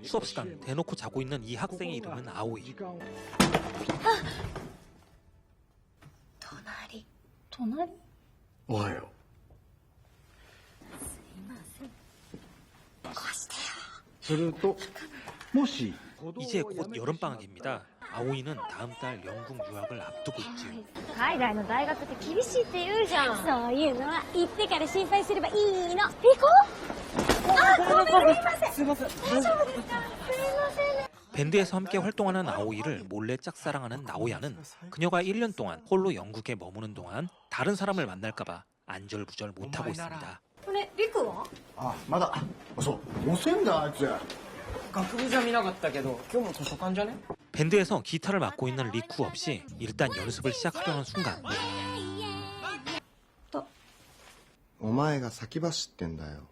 수업 시간 대놓고 자고 있는 이 학생의 이름은 아오이. 隣おはよするともし 이제 곧 여름방학입니다. 아오이는 다음 달 영국 유학을 앞두고 있지요. 海外の大学って厳しいって言うじゃん。そういうのは行ってから心配すればいいの。行こう。あ、ごめんなさい。すいません。大丈夫ですか。すいません。 밴드에서 함께 활동하는 아오이를 몰래 짝사랑하는 나오야는 그녀가 1년 동안 홀로 영국에 머무는 동안 다른 사람을 만날까봐 안절부절 못하고 있습니다. これリクは？あまだそう遅いんだあいつ学部じゃ見なかったけど今日も図書館じゃね 밴드에서 기타를 맡고 있는 리쿠 없이 일단 연습을 시작하려는 순간 お前が先走ってんだよ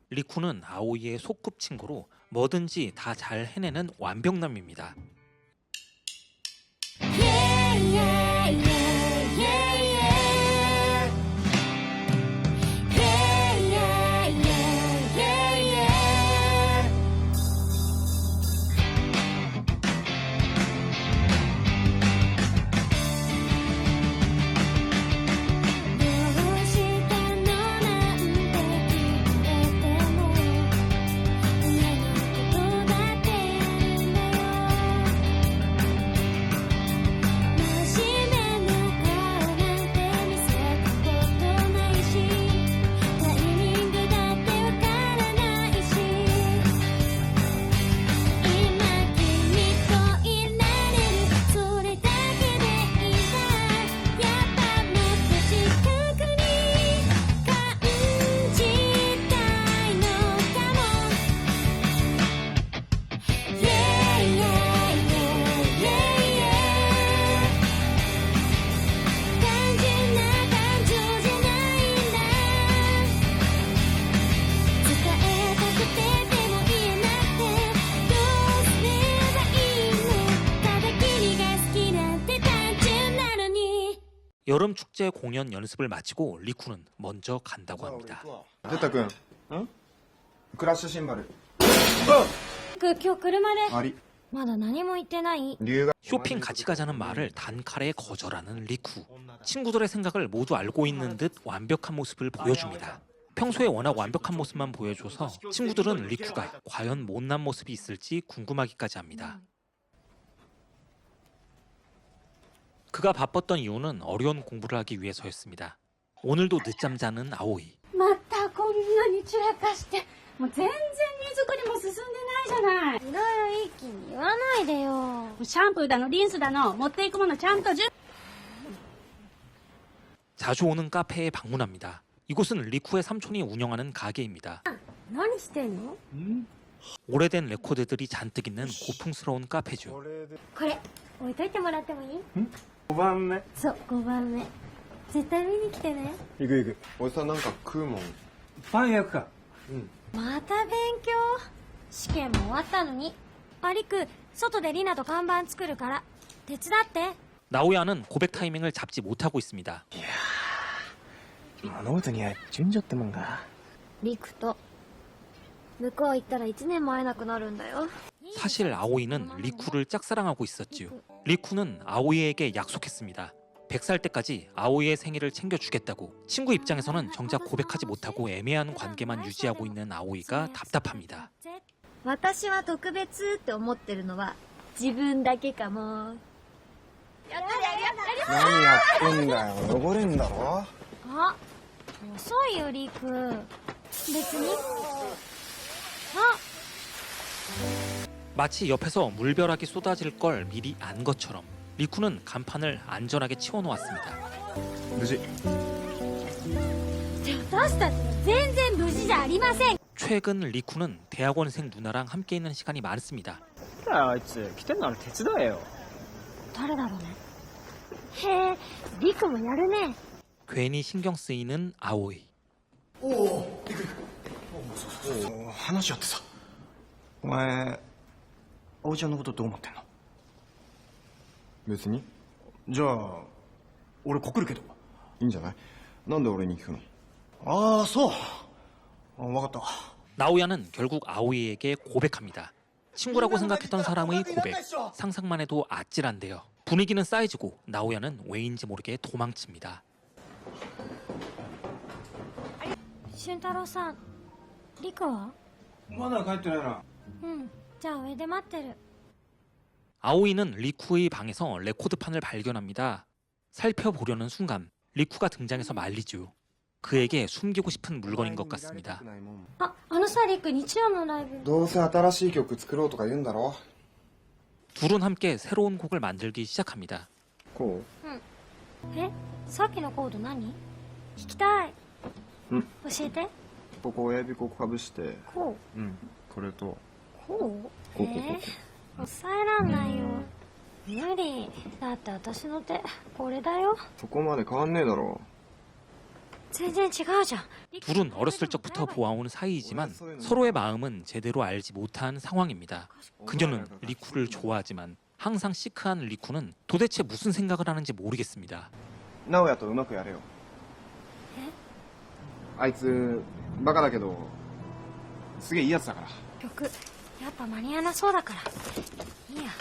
리쿠는 아오이의 소꿉친구로 뭐든지 다 잘 해내는 완벽남입니다. 여름 축제 공연 연습을 마치고 리쿠는 먼저 간다고 합니다. 出たくんクラッシュシンバル今日車で。ありまだ何も言ってない。 留学 쇼핑 같이 가자는 말을 단칼에 거절하는 리쿠. 친구들의 생각을 모두 알고 있는 듯 완벽한 모습을 보여줍니다. 평소에 워낙 완벽한 모습만 보여줘서 친구들은 리쿠가 과연 못난 모습이 있을지 궁금하기까지 합니다. 그가 바빴던 이유는 어려운 공부를 하기 위해서였습니다. 오늘도 늦잠 자는 아오이. またこんなに散らかして、もう全然荷造りも進んでないじゃない。いろいろ一気に言わないでよ。シャンプーだのリンスだの持っていくものちゃんと자주 오는 카페에 방문합니다. 이곳은 리쿠의 삼촌이 운영하는 가게입니다. 何してんの？ 오래된 레코드들이 잔뜩 있는 고풍스러운 카페죠. これ置いといてもらってもいい5番目そう5番目絶対見に来てね行く行くおじさんなんか食うもんパン焼くかまた勉強試験も終わったのにありく外でリナと看板作るから手伝って 나오야는 고백 타이밍을 잡지 못하고 있습니다. 物事には順序ってもんがリクと向こう行ったら1年も会えなくなるんだよ 사실 아오이는 리쿠를 짝사랑하고 있었지요. 리쿠는 아오이에게 약속했습니다. 100살 때까지 아오이의 생일을 챙겨주겠다고. 친구 입장에서는 정작 고백하지 못하고 애매한 관계만 유지하고 있는 아오이가 답답합니다. 私は特別って思ってるのは自分だけかもやったやるやった何やってんだよ汚れんだろあ遅いよリク別にあ 마치 옆에서 물벼락이 쏟아질 걸 미리 안 것처럼 리쿠는 간판을 안전하게 치워놓았습니다. 無事私たちは全然無事じゃありません 최근 리쿠는 대학원생 누나랑 함께 있는 시간이 많습니다. あいつ来てんなら手伝えよ誰だろうねへえリクもやるね 괜히 신경 쓰이는 아오이. 話あってさお前葵ちゃんのことどう思ってんの別にじゃあ俺告るけどいいんじゃないなんで俺に聞くのああそう分かった 나오야는 결국 아오이에게 고백합니다. 친구라고 생각했던 사람의 고백. 상상만 해도 아찔한데요. 분위기는 쌓여지고 나오야는 왜인지 모르게 도망칩니다. 俊太郎さん、リクは？まだ帰ってないな。うん、じゃあ上で待ってる。 아오이는 리쿠의 방에서 레코드판을 발견합니다. 살펴보려는 순간 리쿠가 등장해서 말리죠. 그에게 숨기고 싶은 물건인 것 같습니다. あ、あのさ、リク、日曜のライブ。どうせ新しい曲作ろうとか言うんだろ 둘은 함께 새로운 곡을 만들기 시작합니다. こえ、さっきのコード何？聞きたい。うん教えて。うここ親指ここかぶしてこうんこれとう、こう？こうこうこ抑えらんないよ。無理。だって私の手、これだよ。そこまで変わんねえだろ全然違うじゃん。 둘은 어렸을 적부터 보아온 사이이지만 서로의 마음은 제대로 알지 못한 상황입니다. 그녀는 리쿠를 좋아하지만 항상 시크한 리쿠는 도대체 무슨 생각을 하는지 모르겠습니다. 直哉とうまくやれよあいつバカだけどすげえいいやつだから曲、やっぱ間に合わなそうだから。いいや。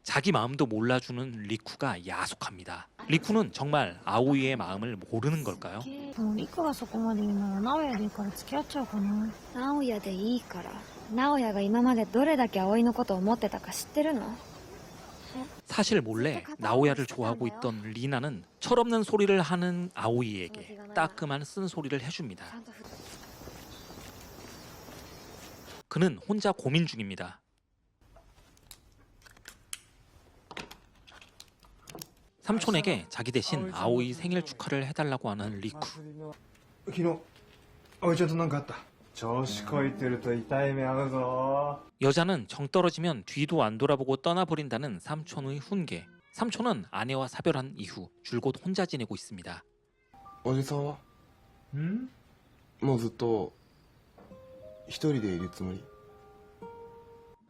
자기 마음도 몰라주는 리쿠가 야속합니다. 리쿠는 정말 아오이의 마음을 모르는 걸까요? もうリクがそこまで言うなら直哉でいいから付き合っちゃうかな。直哉でいいから。直哉が今までどれだけ葵のことを思ってたか知ってるの？ 사실 몰래 나오야를 좋아하고 있던 리나는 철없는 소리를 하는 아오이에게 따끔한 쓴소리를 해줍니다. 그는 혼자 고민 중입니다. 삼촌에게 자기 대신 아오이 생일 축하를 해달라고 하는 리쿠. 昨日葵ちゃんと何かあった？調子こいてると痛い目合うぞ。 여자는 정 떨어지면 뒤도 안 돌아보고 떠나버린다는 삼촌의 훈계. 삼촌은 아내와 사별한 이후 줄곧 혼자 지내고 있습니다. おじさんはもうずっと一人でいるつもり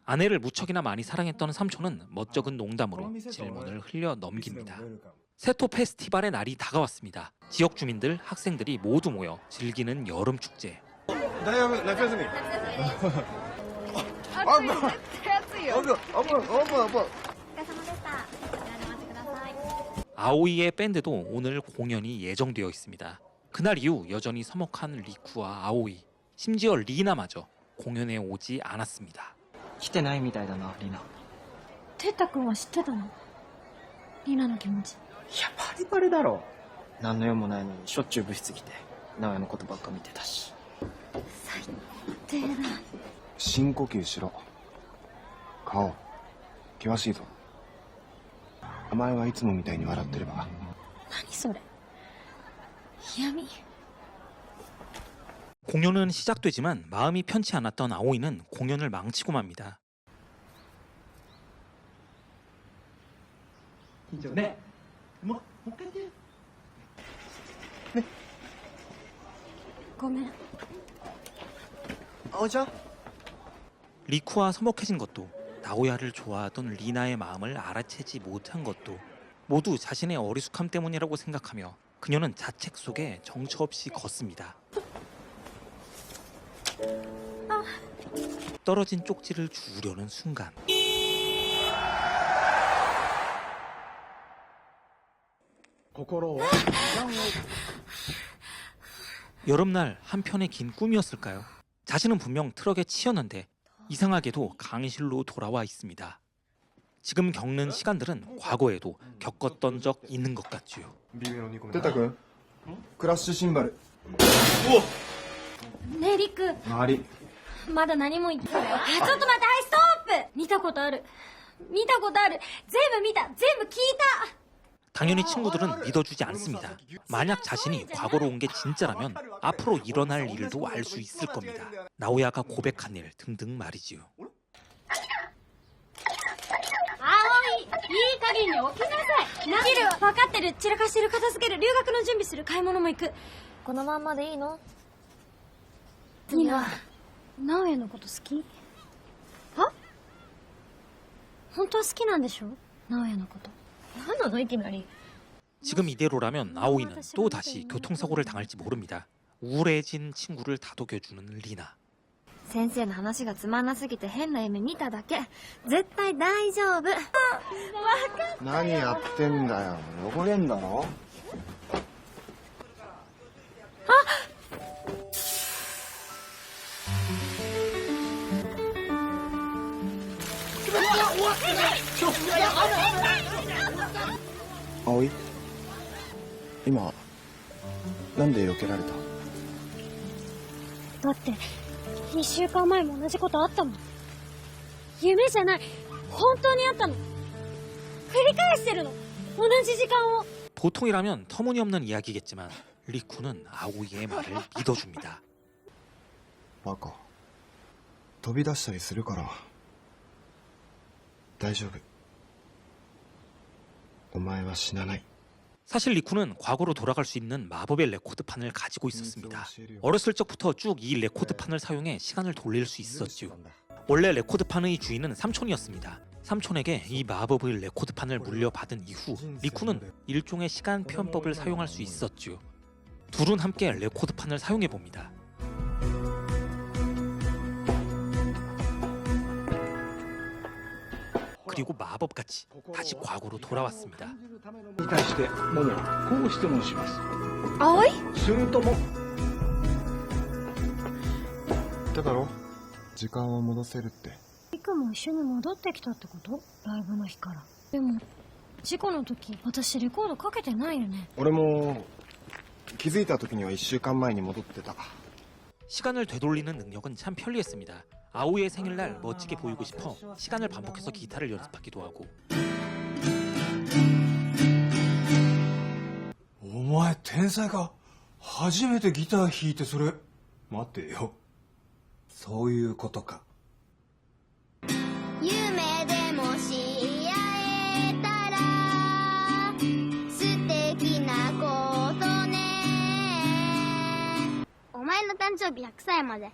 아내를 무척이나 많이 사랑했던 삼촌은 멋쩍은 농담으로 질문을 흘려 넘깁니다. 세토 페스티벌의 날이 다가왔습니다. 지역 주민들, 학생들이 모두 모여 즐기는 여름 축제. 大学夏休み。あんなあんなあんなあんなお疲れ様でした。こちらでお待ちください。 아오이의 밴드도 오늘 공연이 예정되어 있습니다. 그날 이후 여전히 서먹한 리쿠와 아오이, 심지어 리나마저 공연에 오지 않았습니다. 来てないみたいだな、リナ。テッタ君は知ってたの？リナの気持ち。いや、バリバリだろ。何の用もないのにしょっちゅう部室来て、直哉のことばっか見てたし。最低だ。深呼吸しろ顔険しいぞお前はいつもみたいに笑ってれば何それ？嫌味？ 공연은 시작되지만 마음이 편치 않았던 아오이는 공연을 망치고 맙니다. 緊張ね。もう一回やって。ごめん。 葵ちゃん。 리쿠와 서먹해진 것도 나오야를 좋아하던 리나의 마음을 알아채지 못한 것도 모두 자신의 어리숙함 때문이라고 생각하며 그녀는 자책 속에 정처 없이 걷습니다. 떨어진 쪽지를 주우려는 순간 여름날 한편의 긴 꿈이었을까요? 자신은 분명 트럭에 치였는데 이상하게도 강의실로 돌아와 있습니다. 지금 겪는 시간들은 과거에도 겪었던 적 있는 것 같지요. テタ君クラッシュシンバルねえリク、周りまだ何も言ってない。ちょっと待って、はいストップ。見たことある。見たことある。全部見た。全部聞いた。 당연히 친구들은 믿어주지 않습니다. 만약 자신이 과거로 온 게 진짜라면 앞으로 일어날 일도 알 수 있을 겁니다. 나오야가 고백한 일 등등 말이지요. 葵、いい加減に起きなさい。なる。分かってる。散らかしてる、片付ける、留学の準備する、買い物も行く。このまんまでいいの？いいな。直哉のこと好き？は？本当は好きなんでしょ？直哉のこと。何なのいきなり。 지금 이대로라면 아오이는 또 다시 교통사고를 당할지 모릅니다. 우울해진 친구를 다독여주는 리나. 先生の話がつまんなすぎて変な夢見ただけ。絶対大丈夫。何やってんだよ。汚れんだろ。葵、今なんで避けられた？だって2週間前も同じことあったもん。夢じゃない、本当にあったの。繰り返してるの、同じ時間を。 보통이라면 터무니없는 이야기겠지만 리쿠는 아오이의 말을 믿어줍니다. バカ、飛び出したりするから大丈夫。お前は死なない。 사실 리쿠는 과거로 돌아갈 수 있는 마법의 레코드판을 가지고 있었습니다. 어렸을 적부터 쭉 이 레코드판을 사용해 시간을 돌릴 수 있었죠. 원래 레코드판의 주인은 삼촌이었습니다. 삼촌에게 이 마법의 레코드판을 물려받은 이후 리쿠는 일종의 시간 표현법을 사용할 수 있었죠. 둘은 함께 레코드판을 사용해 봅니다. 그리고 마법같이 다시 과거로 돌아왔습니다. に対してモモはこう質問します。葵？するともだだろ、時間を戻せるって。リクも一緒に戻ってきたってこと？ライブの日から。でも事故の時私レコードかけてないよね。俺も気づいた時には1週間前に戻ってた。 시간을 되돌리는 능력은 참 편리했습니다. 아오이의 생일날 멋지게 보이고 싶어 시간을 반복해서 기타를 연습하기도 하고 お前天才か。初めてギター弾いてそれ。待ってよ。そういうことか。夢でもし会えたら素敵なことね。お前の誕生日100歳まで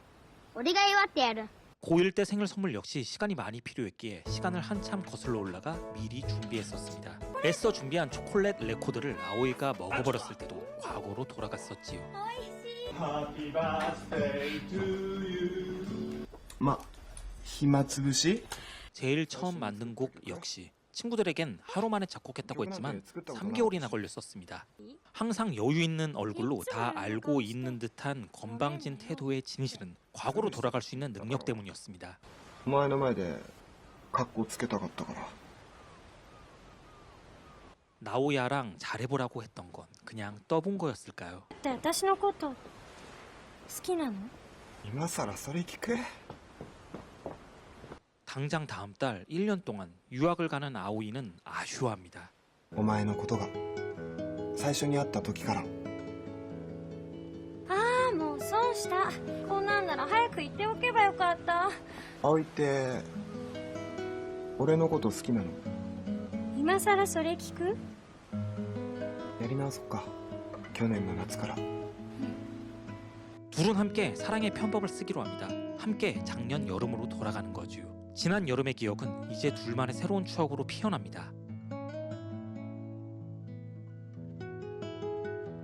俺が祝ってやる。 고1 때 생일 선물 역시 시간이 많이 필요했기에 시간을 한참 거슬러 올라가 미리 준비했었습니다. 애써 준비한 초콜릿 레코드를 아오이가 먹어버렸을 때도 과거로 돌아갔었지요. ま、暇つぶし？ 제일 처음 만든 곡 역시 친구들에겐 하루 만에 작곡했다고 했지만 3개월이나 걸렸었습니다. 항상 여유 있는 얼굴로 다 알고 있는 듯한 건방진 태도의 진실은 과거로 돌아갈 수 있는 능력 때문이었습니다. お前の前でカッコつけたかったから。 나오야랑 잘해보라고 했던 건 그냥 떠본 거였을까요? で私のこと好きなの？今さらそれ聞く？ 당장 다음 달 1년 동안 유학을 가는 아오이는 아쉬워합니다. お前のことが最初に会った時から。ああ、もう損した。こんなんなら早く言っておけばよかった。葵って俺のこと好きなの？今さらそれ聞く？やり直そっか。去年の夏から。 둘은 함께 사랑의 편법을 쓰기로 합니다. 함께 작년 여름으로 돌아가는 거죠. 지난 여름의 기억은 이제 둘만의 새로운 추억으로 피어납니다.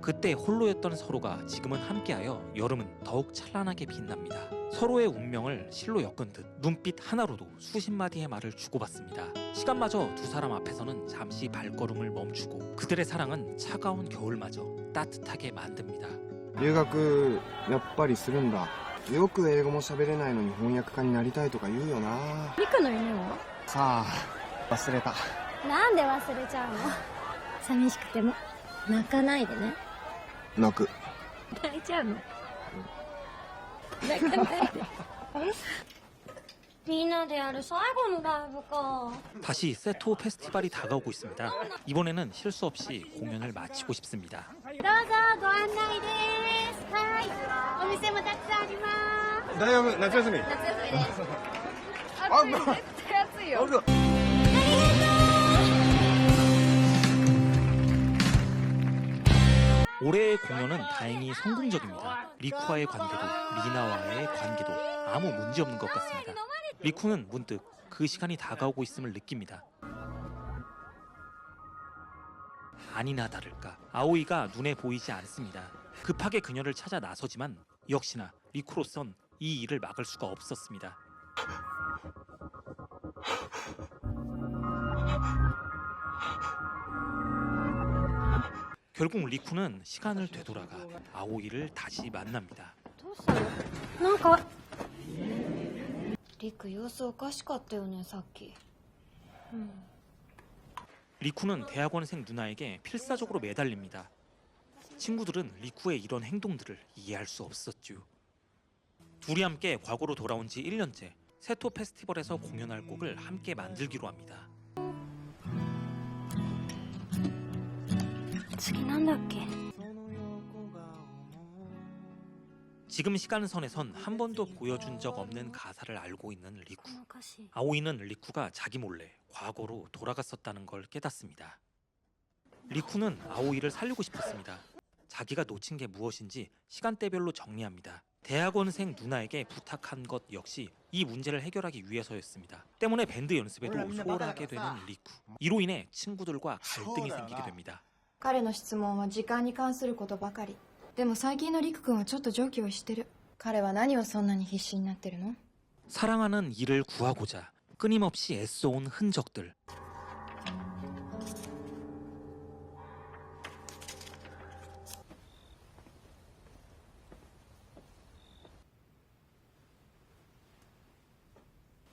그때 홀로였던 서로가 지금은 함께하여 여름은 더욱 찬란하게 빛납니다. 서로의 운명을 실로 엮은 듯 눈빛 하나로도 수십 마디의 말을 주고받습니다. 시간마저 두 사람 앞에서는 잠시 발걸음을 멈추고 그들의 사랑은 차가운 겨울마저 따뜻하게 만듭니다. 留学やっぱりするんだ。よく英語も喋れないのに翻訳家になりたいとか言うよな。リクの夢は？さあ、忘れた。なんで忘れちゃうの？寂しくても泣かないでね。泣く。泣いちゃうの？泣かないで。みんなでやる最後のライブか。 다시 세토 페스티벌이 다가오고 있습니다. 이번에는 실수 없이 공연을 마치고 싶습니다. どうぞご案内です。はい、お店もたくさんあります。大学夏休み。夏休みです。あ、暑い、絶対暑いよ。 올해의 공연은 다행히 성공적입니다. 리쿠와의 관계도 리나와의 관계도 아무 문제 없는 것 같습니다. 리쿠는 문득 그 시간이 다가오고 있음을 느낍니다. 아니나 다를까 아오이가 눈에 보이지 않습니다. 급하게 그녀를 찾아 나서지만 역시나 리쿠로선 이 일을 막을 수가 없었습니다. 결국 리쿠는 시간을 되돌아가 아오이를 다시 만납니다. どうしたの？なんかリク様子おかしかったよねさっき。 리쿠는 대학원생 누나에게 필사적으로 매달립니다. 친구들은 리쿠의 이런 행동들을 이해할 수 없었죠. 둘이 함께 과거로 돌아온 지 1년째 세토 페스티벌에서 공연할 곡을 함께 만들기로 합니다. 次なんだっけ？ 지금 시간선에선 한 번도 보여준 적 없는 가사를 알고 있는 리쿠. この歌詞。 아오이는 리쿠가 자기 몰래 과거로 돌아갔었다는 걸 깨닫습니다. 리쿠는 아오이를 살리고 싶었습니다. 자기가 놓친 게 무엇인지 시간대별로 정리합니다. 대학원생 누나에게 부탁한 것 역시 이 문제를 해결하기 위해서였습니다. 때문에 밴드 연습에도 소홀하게 되는 리쿠. 이로 인해 친구들과 갈등이 생기게 됩니다. 彼の質問は時間に関することばかり。でも最近のリク君はちょっと上気をしてる。彼は何をそんなに必死になってるの？ 사랑하는 이를 구하고자 끊임없이 애써온 흔적들.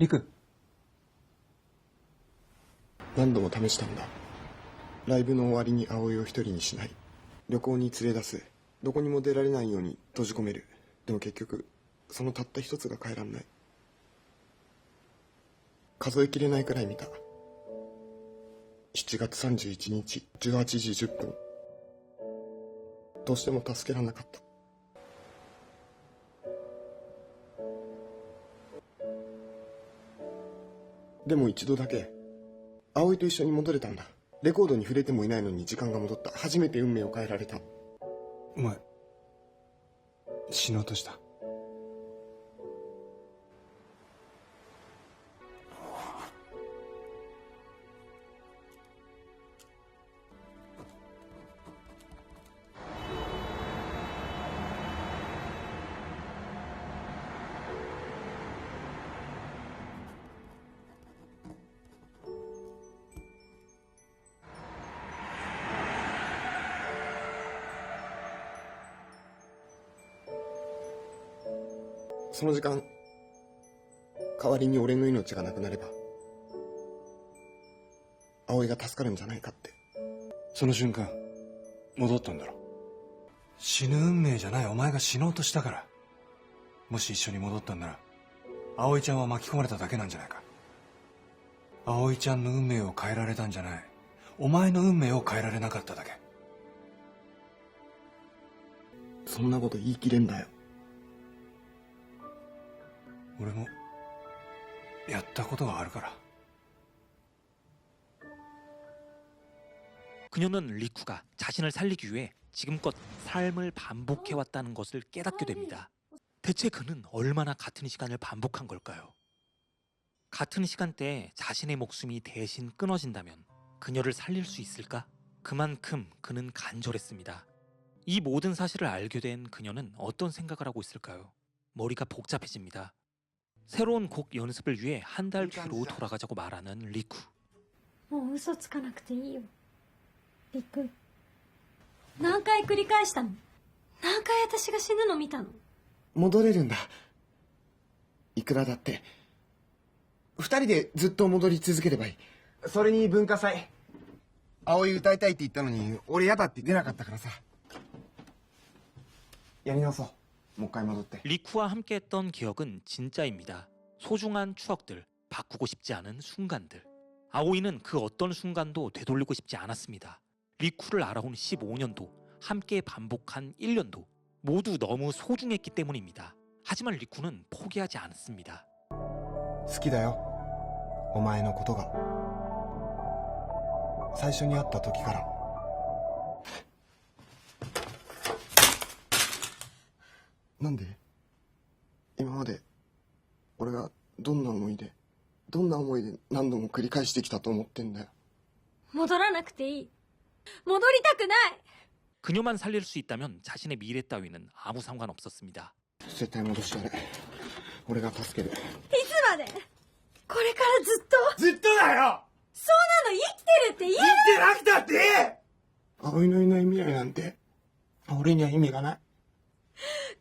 리쿠. 何度も試したんだ。ライブの終わりに葵を一人にしない。旅行に連れ出す。どこにも出られないように閉じ込める。でも結局そのたった一つが変えらんない。数えきれないくらい見た。7月31日18時10分。どうしても助けられなかった。でも一度だけ葵と一緒に戻れたんだ。レコードに触れてもいないのに時間が戻った。初めて運命を変えられた。お前死のうとした。その時間代わりに俺の命がなくなれば葵が助かるんじゃないかって。その瞬間戻ったんだろ。死ぬ運命じゃないお前が死のうとしたから。もし一緒に戻ったんなら葵ちゃんは巻き込まれただけなんじゃないか。葵ちゃんの運命を変えられたんじゃない。お前の運命を変えられなかっただけ。そんなこと言い切れんだよ。俺もやったことがあるから。 그녀는 리쿠가 자신을 살리기 위해 지금껏 삶을 반복해왔다는 것을 깨닫게 됩니다. 대체 그는 얼마나 같은 시간을 반복한 걸까요? 같은 시간대에 자신의 목숨이 대신 끊어진다면 그녀를 살릴 수 있을까? 그만큼 그는 간절했습니다. 이 모든 사실을 알게 된 그녀는 어떤 생각을 하고 있을까요? 머리가 복잡해집니다. 새로운 곡 연습을 위해 한 달 뒤로 돌아가자고 말하는 리쿠. もう嘘つかなくていいよリク。何回繰り返したの？何回私が死ぬの見たの？戻れるんだ。いくらだって。二人でずっと戻り続ければいい。それに文化祭。葵歌いたいって言ったのに俺嫌だって出なかったからさ。やり直そう。もう一回戻って。 리쿠와 함께했던 기억은 진짜입니다. 소중한 추억들, 바꾸고 싶지 않은 순간들. 아오이는 그 어떤 순간도 되돌리고 싶지 않았습니다. 리쿠를 알아온 15년도, 함께 반복한 1년도 모두 너무 소중했기 때문입니다. 하지만 리쿠는 포기하지 않습니다. 好きだよ。お前のことが。最初に会った時から。なんで？今まで俺がどんな思いで何度も繰り返してきたと思ってんだよ。戻らなくていい。戻りたくない。 그녀만 살릴 수 있다면 자신의 미래 따위는 아무 상관없었습니다. 絶対戻してやる。俺が助ける。いつまで？これからずっと？ずっとだよ。そうなの、生きてるって言える。生きてなくたっていい。葵のいない未来なんて俺には意味がない。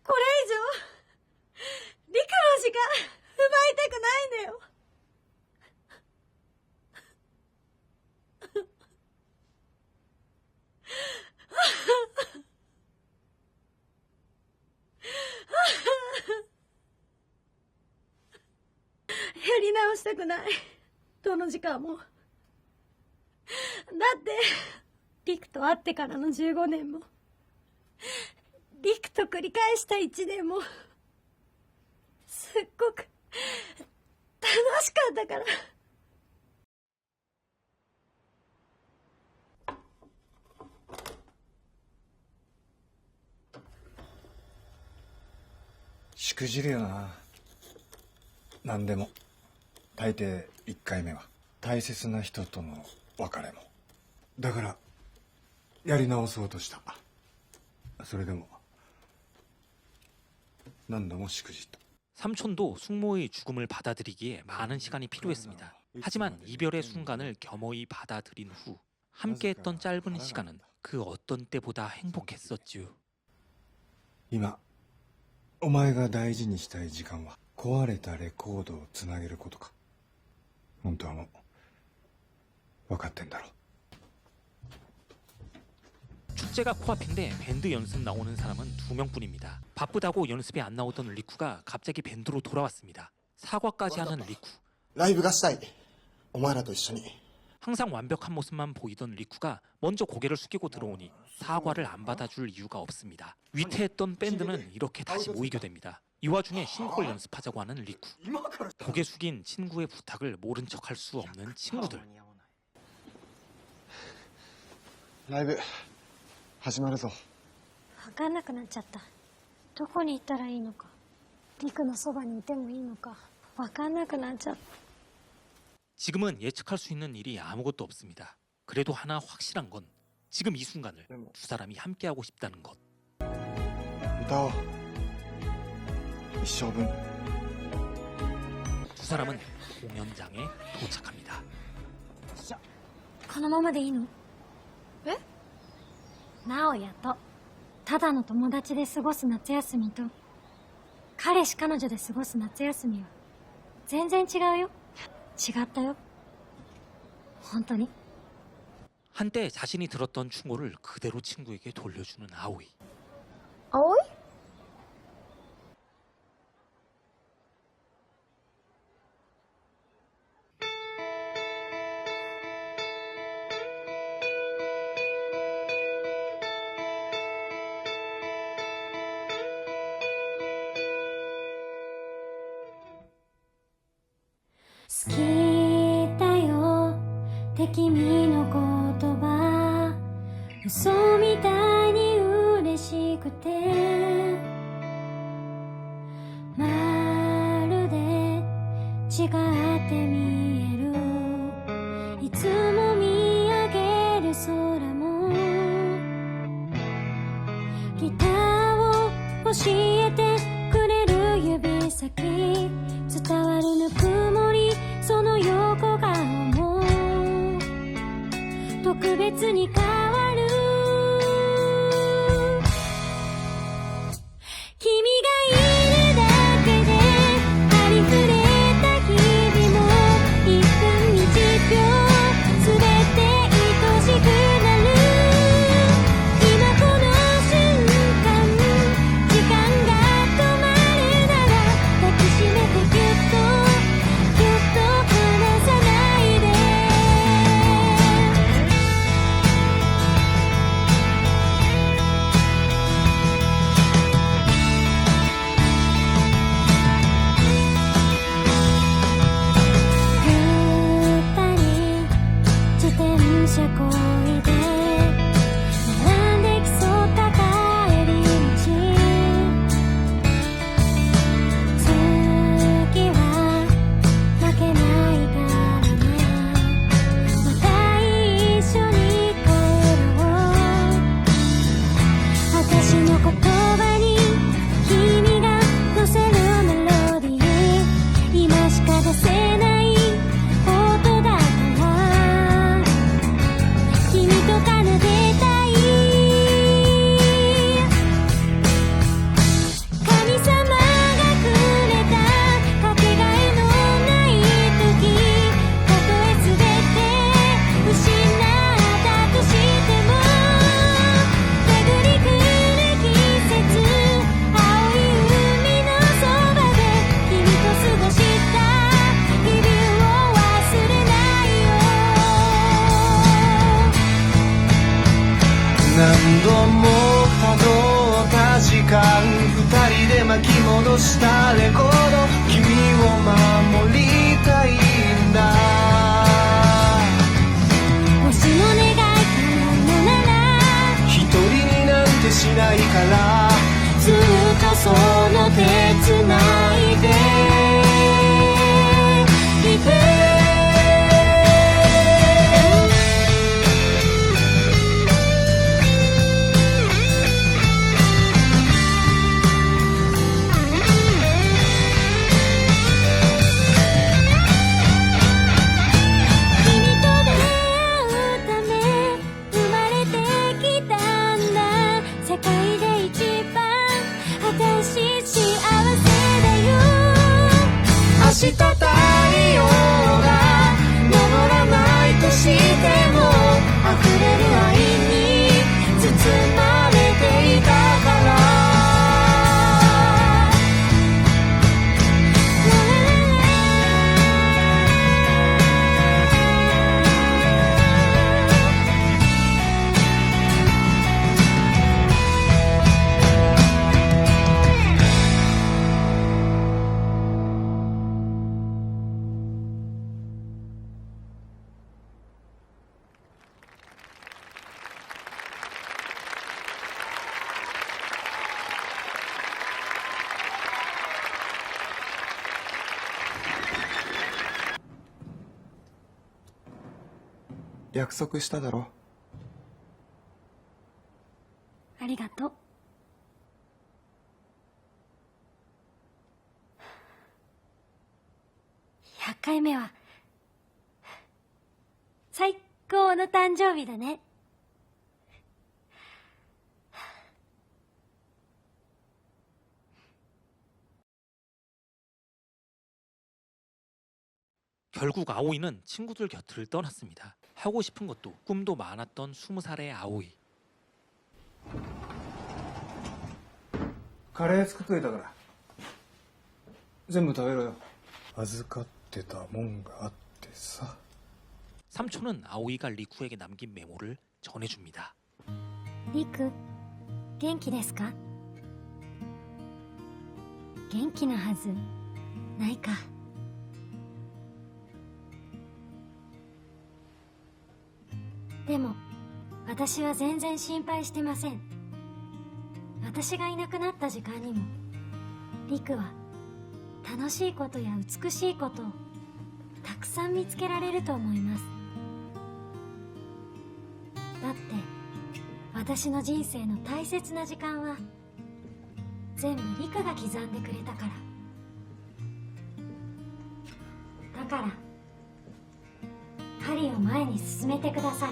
これ以上リクの時間奪いたくないんだよ。やり直したくない、どの時間も。だってリクと会ってからの15年も、リクと繰り返した1年もすっごく楽しかったから。しくじるよな。何でも大抵1回目は大切な人との別れも。だからやり直そうとした。それでも何度もしくじった。 삼촌도 숙모의 죽음을 받아들이기에 많은 시간이 필요했습니다. 하지만 이별의 순간을 겸허히 받아들인 후 함께했던 짧은 시간은 그 어떤 때보다 행복했었지요. 今お前が大事にしたい時間は壊れたレコードをつなげることか。本当はもう分かってんだろ。 축제가 코앞인데 밴드 연습 나오는 사람은 2명뿐입니다. 바쁘다고 연습에 안 나오던 리쿠가 갑자기 밴드로 돌아왔습니다. 사과까지 하는 리쿠. ライブがしたい。お前らと一緒に。 항상 완벽한 모습만 보이던 리쿠가 먼저 고개를 숙이고 들어오니 사과를 안 받아줄 이유가 없습니다. 위태했던 밴드는 이렇게 다시 모이게 됩니다. 이 와중에 신곡을 연습하자고 하는 리쿠. 고개 숙인 친구의 부탁을 모른 척할 수 없는 친구들. ライブ始まるぞ。分かんなくなっちゃった。どこに行ったらいいのか、リクのそばにいてもいいのか分かんなくなっちゃった。 지금은 예측할 수 있는 일이 아무것도 없습니다. 그래도 하나 확실한 건 지금 이 순간을 두 사람이 함께하고 싶다는 것. 歌おう。一生分。 두 사람은 공연장에 도착합니다. このままでいいの？え？直哉とただの友達で過ごす夏休みと彼氏彼女で過ごす夏休みは全然違うよ。違ったよ。本当に。 한때 자신이 들었던 충고를 그대로 친구에게 돌려주는 아오이. 아오이?好きだよって君の言葉、嘘みたいに嬉しくてまるで違って見える。いつも見上げる空もギターを教えてくれる指先、伝わるぬくもり、その横顔も特別に変わる。君がいるだけでありふれた日々も1分1秒すべて愛しくなる。今この瞬間時間が巻き戻したレコード君を守りたいんだもしも願い叶うなら一人になんてしないからずっとその手つないでいて明日太陽が昇らないとしても溢れる愛に包まれていたから約束しただろ。ありがとう。100回目は最高の誕生日だね。결국 아오이는 친구들 곁을 떠났습니다. 하고 싶은 것도 꿈도 많았던 20살의 아오이. カレー作っといたから全部食べろよ。預かってたもんがあってさ。 삼촌은 아오이가 리쿠에게 남긴 메모를 전해줍니다. リク、元気ですか？元気なはずないか。でも私は全然心配してません。私がいなくなった時間にもリクは楽しいことや美しいことをたくさん見つけられると思います。だって私の人生の大切な時間は全部リクが刻んでくれたから。だから針を前に進めてください。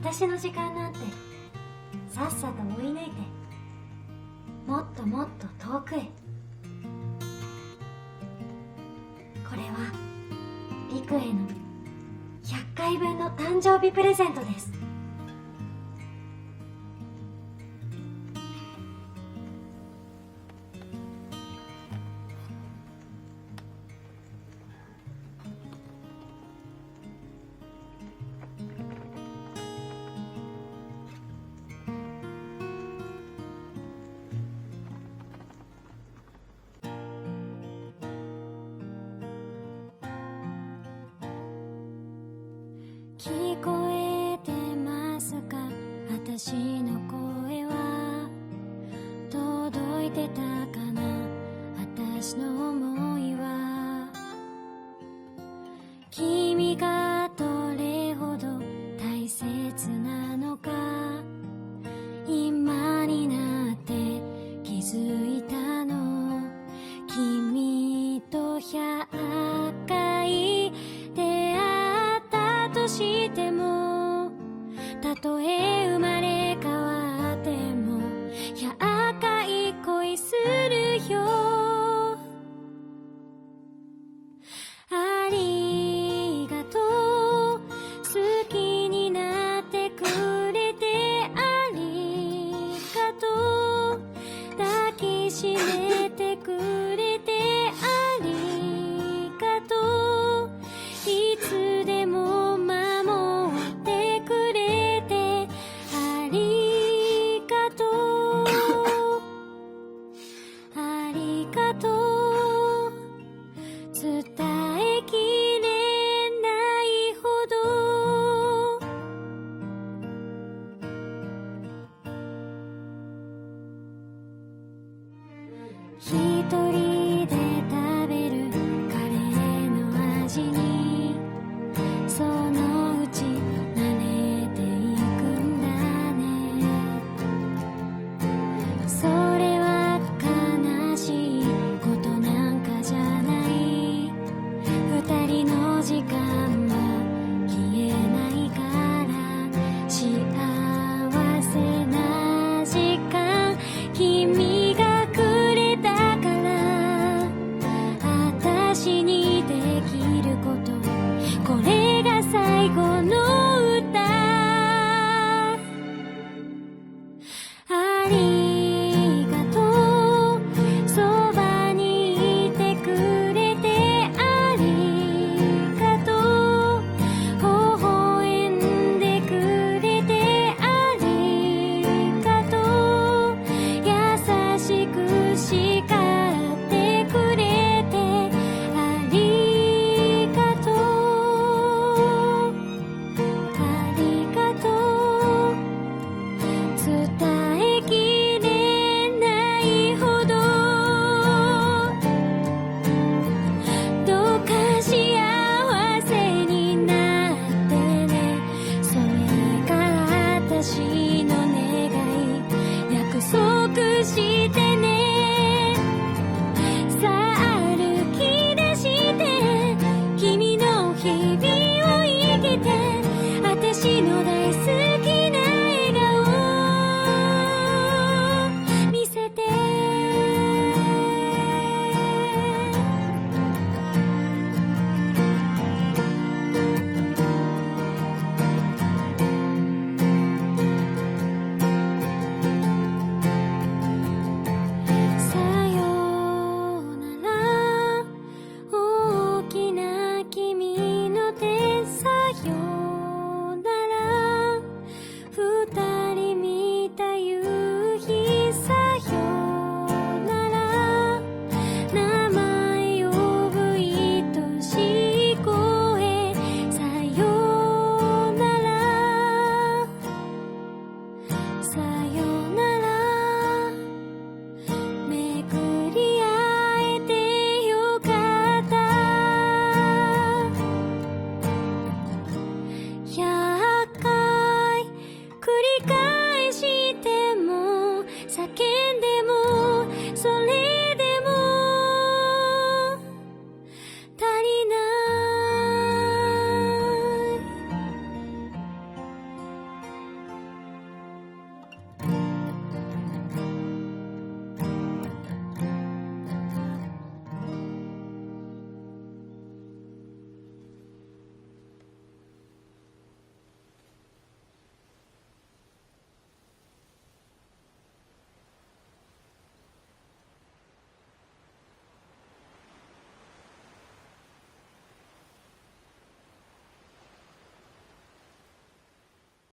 私の時間なんてさっさと追い抜いてもっともっと遠くへ。これはリクへの100回分の誕生日プレゼントです。聞こえてますか？私の声は届いてたかな？私の想いは君がどれほど大切なのか今になって気づいたの。君と100回出会ったとしてもたとえ生まれ変わっても100回恋するよ。ありがとう好きになってくれてありがとう抱きしめてくれてありがとういつでも守ってくれてあり一人